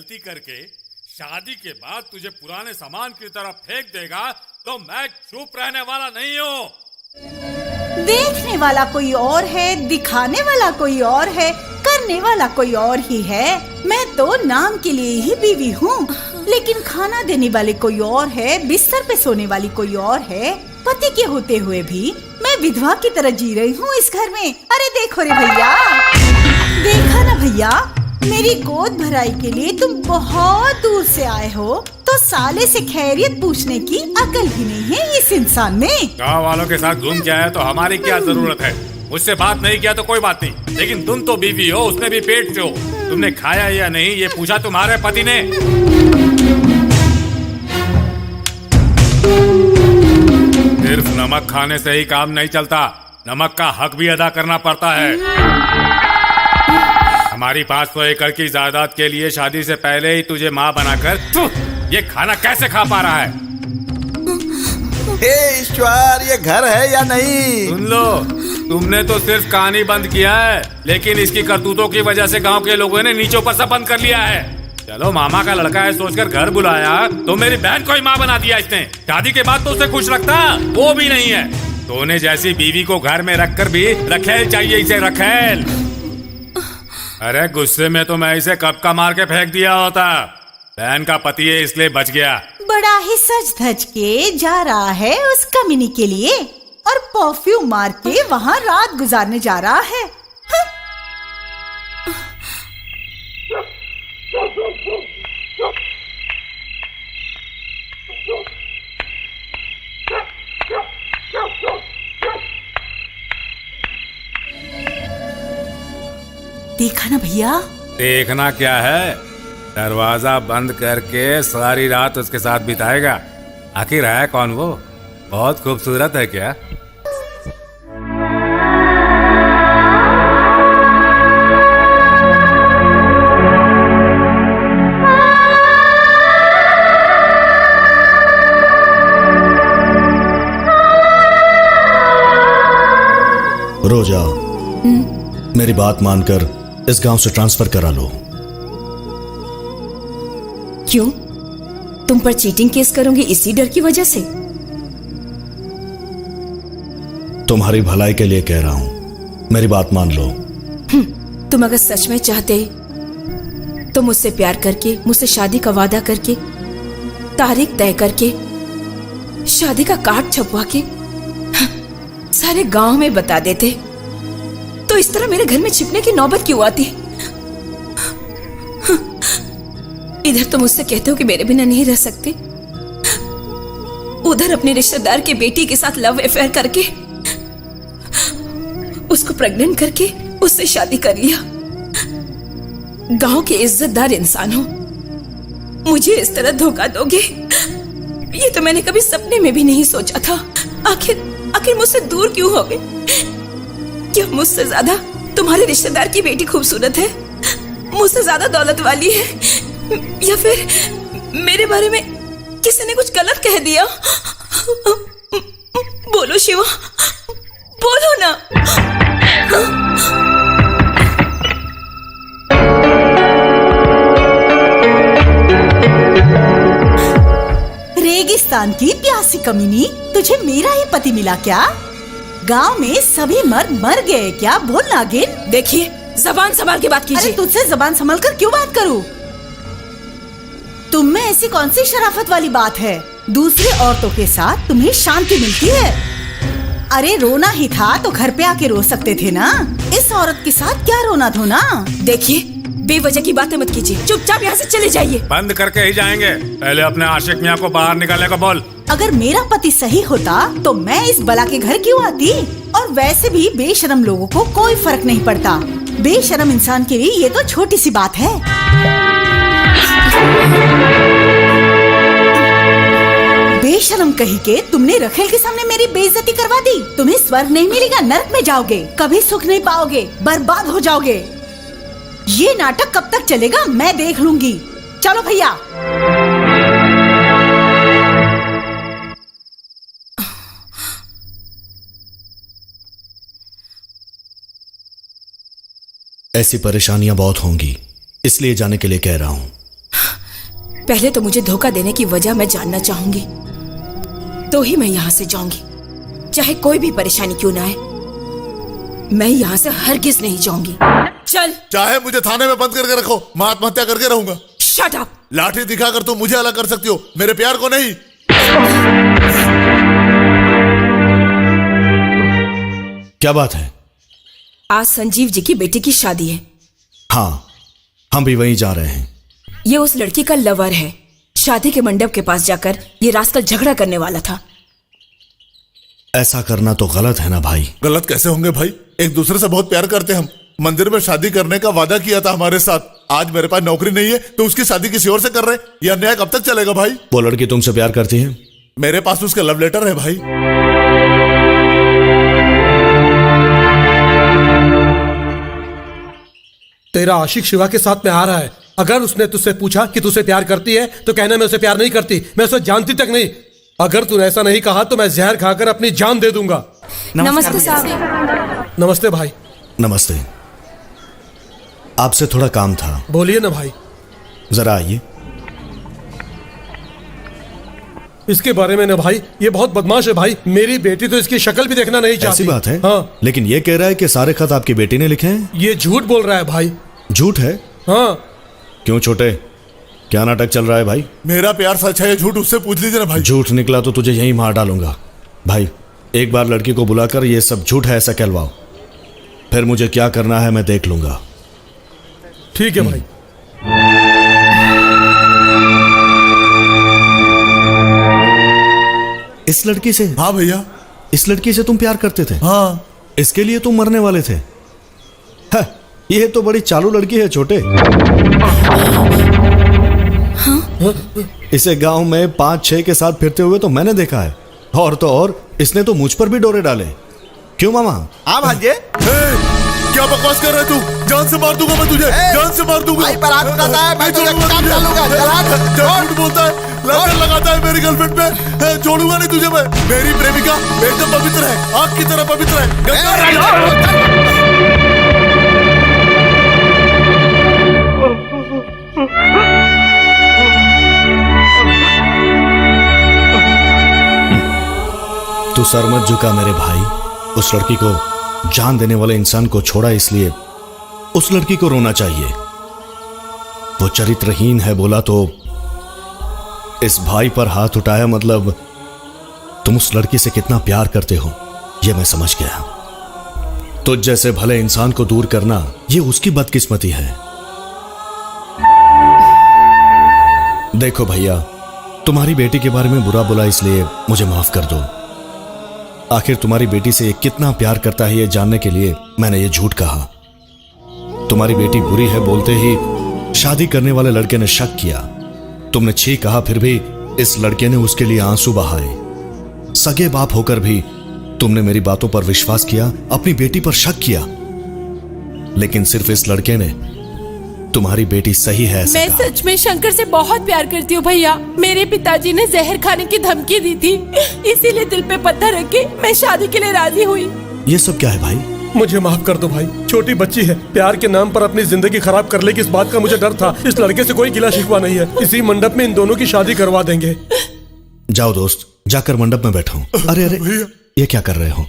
गलती करके शादी के बाद तुझे पुराने सामान की तरफ फेंक देगा तो मैं चुप रहने वाला नहीं हूँ। देखने वाला कोई और है, दिखाने वाला कोई और है, करने वाला कोई और ही है। मैं तो नाम के लिए ही बीवी हूँ, लेकिन खाना देने वाले कोई और है, बिस्तर पे सोने वाली कोई और है। पति के होते हुए भी मैं विधवा की तरह जी रही हूँ इस घर में। अरे देखो रे भैया, देखा ना भैया, मेरी गोद भराई के लिए तुम बहुत दूर से आए हो, तो साले से खैरियत पूछने की अकल भी नहीं है इस इंसान में। गाँव वालों के साथ घूम के आया तो हमारी क्या जरूरत है? मुझसे बात नहीं किया तो कोई बात नहीं, लेकिन तुम तो बीवी हो, उसने भी पेट से हो। तुमने खाया या नहीं ये पूछा तुम्हारे पति ने? सिर्फ नमक खाने से ही काम नहीं चलता, नमक का हक भी अदा करना पड़ता है। हमारी 500 एकड़ की जायदाद के लिए शादी से पहले ही तुझे माँ बनाकर ये खाना कैसे खा पा रहा है? हे ईश्वर, ये घर है या नहीं? सुन लो, तुमने तो सिर्फ कहानी बंद किया है, लेकिन इसकी करतूतों की वजह से गांव के लोगों ने नीचे ऊपर सब बंद कर लिया है। चलो मामा का लड़का है सोचकर घर बुलाया, तो मेरी बहन को ही माँ बना दिया इसने। शादी के बाद तो उसे खुश रखता, वो भी नहीं है। सोने जैसी बीवी को घर में रखकर भी रखेल चाहिए इसे, रखेल। अरे गुस्से में तो मैं इसे कब का मार के फेंक दिया होता। बहन का पति है इसलिए बच गया। बड़ा ही सज धज के जा रहा है उस कमीनी के लिए, और परफ्यूम मार के वहाँ रात गुजारने जा रहा है। देखा ना भैया? देखना क्या है, दरवाजा बंद करके सारी रात उसके साथ बिताएगा। आखिर है कौन वो? बहुत खूबसूरत है क्या? रोजा, मेरी बात मानकर इस गांव से ट्रांसफर करा लो। क्यों? तुम पर चीटिंग केस करोगे इसी डर की वजह से? तुम्हारी भलाई के लिए कह रहा हूं, मेरी बात मान लो। तुम अगर सच में चाहते तो मुझसे प्यार करके, मुझसे शादी का वादा करके, तारीख तय करके, शादी का कार्ड छपवा के सारे गांव में बता देते, तो इस तरह मेरे घर में छिपने की नौबत क्यों आती? इधर तुम मुझसे कहते हो कि मेरे बिना नहीं रह सकते, उधर अपने रिश्तेदार के बेटी के साथ लव अफेयर करके, उसको प्रेग्नेंट करके उससे शादी कर लिया। गांव के इज्जतदार इंसान हो, मुझे इस तरह धोखा दोगे, ये तो मैंने कभी सपने में भी नहीं सोचा था। आखिर मुझसे दूर क्यों हो गए? क्या मुझसे ज्यादा तुम्हारे रिश्तेदार की बेटी खूबसूरत है, मुझसे ज्यादा दौलत वाली है, या फिर मेरे बारे में किसी ने कुछ गलत कह दिया? बोलो शिवा, बोलो ना। रेगिस्तान की प्यासी कमीनी, तुझे मेरा ही पति मिला क्या? गांव में सभी मर्द मर गए क्या? बोल नागिन। देखिए, जबान संभाल के बात कीजिए। अरे तुझसे जबान संभाल कर क्यों बात करूं? तुम में ऐसी कौन सी शराफत वाली बात है? दूसरी औरतों के साथ तुम्हें शांति मिलती है। अरे रोना ही था तो घर पे आके रो सकते थे ना, इस औरत के साथ क्या रोना धोना? देखिए, बेवजह की बातें मत कीजिए, चुपचाप यहाँ से चले जाइए। बंद करके ही जाएंगे, पहले अपने आशिक मियां को बाहर निकालने को बोल। अगर मेरा पति सही होता तो मैं इस बला के घर क्यों आती? और वैसे भी बेशरम लोगों को कोई फर्क नहीं पड़ता, बेशरम इंसान के लिए ये तो छोटी सी बात है। बेशरम कही के तुमने रखेल के सामने मेरी बेइज्जती करवा दी। तुम्हें स्वर्ग नहीं मिलेगा, नरक में जाओगे, कभी सुख नहीं पाओगे, बर्बाद हो जाओगे। ये नाटक कब तक चलेगा मैं देख लूंगी। चलो भैया। ऐसी परेशानियां बहुत होंगी, इसलिए जाने के लिए कह रहा हूं। पहले तो मुझे धोखा देने की वजह मैं जानना चाहूंगी, तो ही मैं यहाँ से जाऊंगी, चाहे कोई भी परेशानी क्यों ना आए। मैं यहाँ से हरगिज नहीं जाऊंगी। चल। चाहे मुझे थाने में बंद करके रखो, मैं आत्महत्या करके रहूंगा। Shut up. लाठी दिखाकर तुम मुझे अलग कर सकती हो, मेरे प्यार को नहीं। क्या बात है? आज संजीव जी की बेटी की शादी है। हाँ, हम भी वहीं जा रहे हैं। ये उस लड़की का लवर है। शादी के मंडप के पास जाकर ये रास्कल झगड़ा करने वाला था। ऐसा करना तो गलत है ना भाई। गलत कैसे होंगे भाई? एक दूसरे से बहुत प्यार करते हम। मंदिर में शादी करने का वादा किया था हमारे साथ। आज मेरे पास नौकरी नहीं है तो उसकी शादी किसी और से कर रहे। ये अन्याय कब तक चलेगा भाई? वो लड़की तुमसे प्यार करती है? मेरे पास उसका लव लेटर है भाई। तेरा आशिक शिवा के साथ में आ रहा है। अगर उसने तुझसे पूछा कि तुझसे प्यार करती है तो कहना मैं उसे प्यार नहीं करती, मैं उसे जानती तक नहीं। अगर तूने ऐसा नहीं कहा तो मैं जहर खाकर अपनी जान दे दूंगा। नमस्ते साहब। नमस्ते भाई। नमस्ते। आपसे थोड़ा काम था। बोलिए ना भाई। जरा आइए। इसके बारे में ना भाई, ये बहुत बदमाश है भाई। मेरी बेटी तो इसकी शक्ल भी देखना नहीं चाहती। ऐसी बात है? हाँ। लेकिन ये कह रहा है कि सारे खत आपकी बेटी ने लिखे हैं। ये झूठ बोल रहा है भाई। झूठ है? हाँ। क्यों छोटे, क्या नाटक चल रहा है भाई? मेरा प्यार सच है, झूठ उससे पूछ लीजिए ना भाई। झूठ निकला तो तुझे यहीं मार डालूंगा। भाई एक बार लड़की को बुलाकर ये सब झूठ है ऐसा कहलवाओ, फिर मुझे क्या करना है मैं देख लूंगा। ठीक है भाई। इस लड़की से? हाँ भैया। इस लड़की से तुम प्यार करते थे? हाँ। इसके लिए तुम मरने वाले थे? है, ये तो बड़ी चालू लड़की है छोटे। हाँ? इसे गांव में 5-6 के साथ फिरते हुए तो मैंने देखा है। और तो और इसने तो मुझ पर भी डोरे डाले। क्यों मामा? हाँ भांजे। क्या बकवास कर रहे तू? जान से मार दूंगा मैं तुझे। जान से मार दूंगा। भाई पर हाथ उठाता है, मैं तुझे काट डालूंगा। झूठ बोलता है, लात लगाता है मेरी गर्लफ्रेंड पे। छोड़ूंगा नहीं तुझे मैं। मेरी प्रेमिका एकदम पवित्र है, आग की तरह पवित्र है। तू सर मत झुका मेरे भाई। उस लड़की को, जान देने वाले इंसान को छोड़ा इसलिए उस लड़की को रोना चाहिए। वो चरित्रहीन है बोला तो इस भाई पर हाथ उठाया मतलब तुम उस लड़की से कितना प्यार करते हो ये मैं समझ गया। तुझ जैसे भले इंसान को दूर करना ये उसकी बदकिस्मती है। देखो भैया, तुम्हारी बेटी के बारे में बुरा बोला इसलिए मुझे माफ कर दो। आखिर तुम्हारी बेटी से ये कितना प्यार करता है ये जानने के लिए मैंने ये झूठ कहा। तुम्हारी बेटी बुरी है बोलते ही शादी करने वाले लड़के ने शक किया। तुमने छी कहा फिर भी इस लड़के ने उसके लिए आंसू बहाए। सगे बाप होकर भी तुमने मेरी बातों पर विश्वास किया, अपनी बेटी पर शक किया। लेकिन सिर्फ इस लड़के ने तुम्हारी बेटी सही है ऐसा मैं कहा। सच में शंकर से बहुत प्यार करती हूँ भैया। मेरे पिताजी ने जहर खाने की धमकी दी थी, इसीलिए दिल पे पत्थर रख के मैं शादी के लिए राजी हुई। ये सब क्या है भाई? मुझे माफ कर दो भाई। छोटी बच्ची है, प्यार के नाम पर अपनी जिंदगी खराब कर लेगी इस बात का मुझे डर था। इस लड़के से कोई गिला शिकवा नहीं है। इसी मंडप में इन दोनों की शादी करवा देंगे। जाओ दोस्त, जाकर मंडप में बैठो। अरे अरे ये क्या कर रहे हो?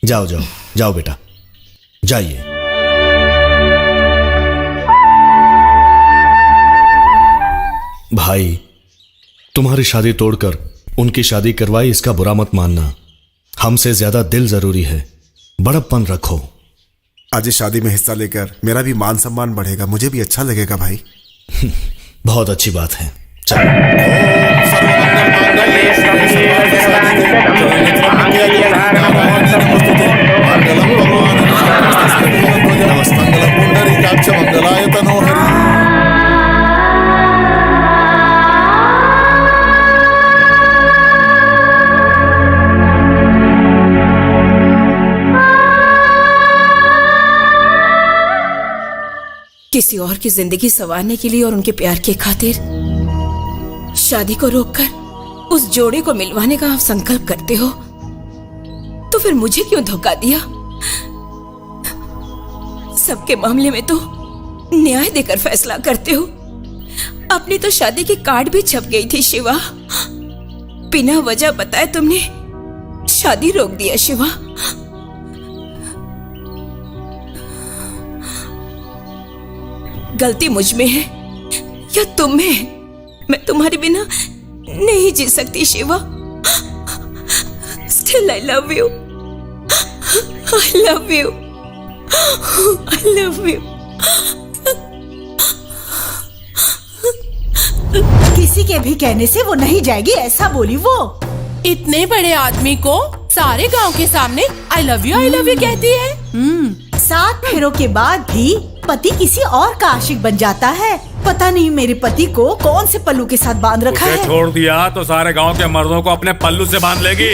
जाओ जाओ जाओ बेटा, जाइए। भाई तुम्हारी शादी तोड़कर उनकी शादी करवाई इसका बुरा मत मानना। हमसे ज्यादा दिल जरूरी है। बड़प्पन रखो। आज इस शादी में हिस्सा लेकर मेरा भी मान सम्मान बढ़ेगा, मुझे भी अच्छा लगेगा भाई। बहुत अच्छी बात है। चलो। किसी और की जिंदगी संवारने के लिए और उनके प्यार के खातिर शादी को रोककर उस जोड़े को मिलवाने का आप संकल्प करते हो, तो फिर मुझे क्यों धोखा दिया? सबके मामले में तो न्याय देकर फैसला करते हो। अपनी तो शादी की कार्ड भी छप गई थी शिवा। बिना वजह बताए तुमने शादी रोक दिया शिवा। गलती मुझ में है या तुम में है? मैं तुम्हारे बिना नहीं जी सकती Shiva. Still I love you. I love you. I love you. किसी के भी कहने से वो नहीं जाएगी, ऐसा बोली वो। इतने बड़े आदमी को सारे गांव के सामने आई लव यू कहती है। 7 फेरों के बाद भी पति किसी और का आशिक बन जाता है। पता नहीं मेरे पति को कौन से पल्लू के साथ बांध रखा उसे है। छोड़ दिया तो सारे गांव के मर्दों को अपने पल्लू से बांध लेगी।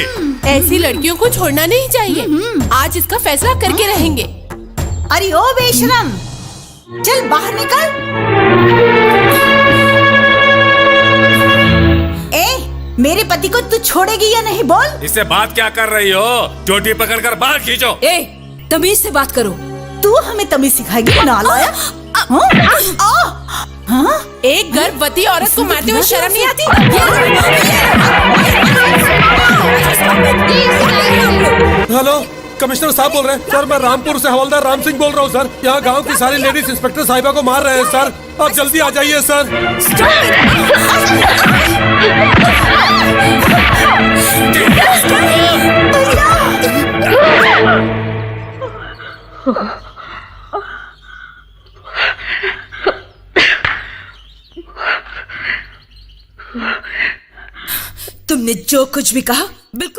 ऐसी लड़कियों को छोड़ना नहीं चाहिए। आज इसका फैसला करके रहेंगे। अरे ओ बेशरम, चल बाहर निकल। मेरे पति को तू छोड़ेगी या नहीं बोल? इससे बात क्या कर रही हो? चोटी पकड़कर बाहर खींचो। तमीज से बात करो। तू हमें तमीज सिखाएगी नालायक? एक गर्भवती औरत को मारते हुए शर्म नहीं आती? हेलो, कमिश्नर साहब बोल रहे हैं सर। मैं रामपुर से हवलदार राम सिंह बोल रहा हूँ सर। यहाँ गांव की सारी लेडीज इंस्पेक्टर साहिबा को मार रहे हैं सर। आप जल्दी आ जाइए सर। तुमने जो कुछ भी कहा बिल्कुल